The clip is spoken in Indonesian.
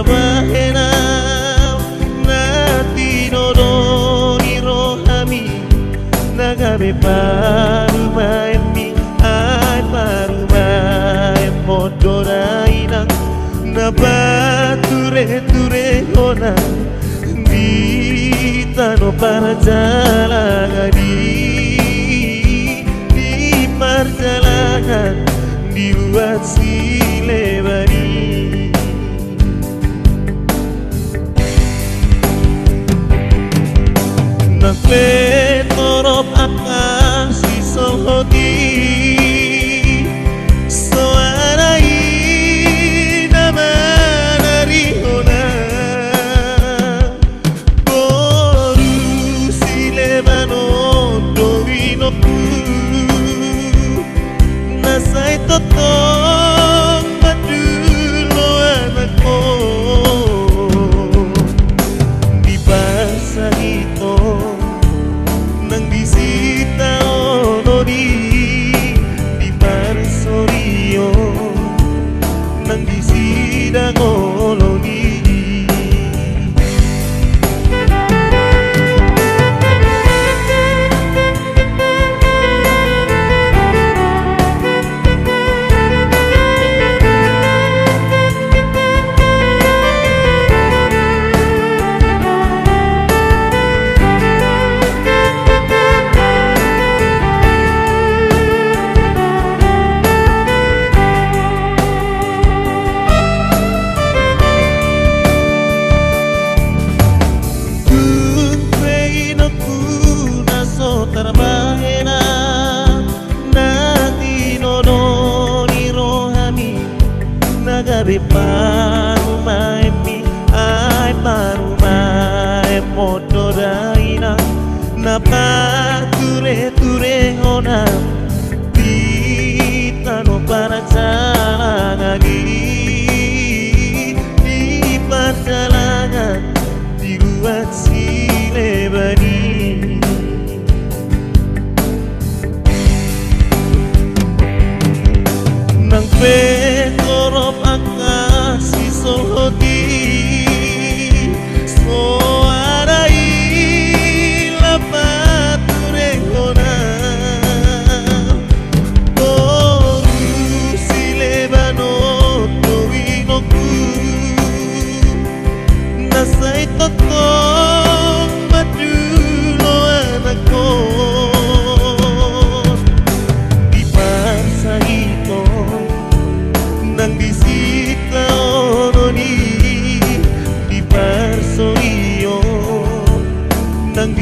trabahenam nati nodoni rohami nagabe paru maemi ai paru mae modoraina nabature ture ona di tano para jalan di perjalanan dibuat silebani nakle torop akasi sohoti soarai nama dari hona boru silebano dovinoku nasai totong madulo anakku di pasar itu nang disita onodi di parsorio nang disidang oloni terbahena nati nodoni rohami nagabe paru maemi ai paru mae modoraina napature ture ona ditano para jalan lagi di perjalanan dibuat silebani nang petorop akasi sohoti soarai lapature hona boru silebano dovinoku nasai totong madulo anakku di pasar itu nang disita ononi di parsorio nang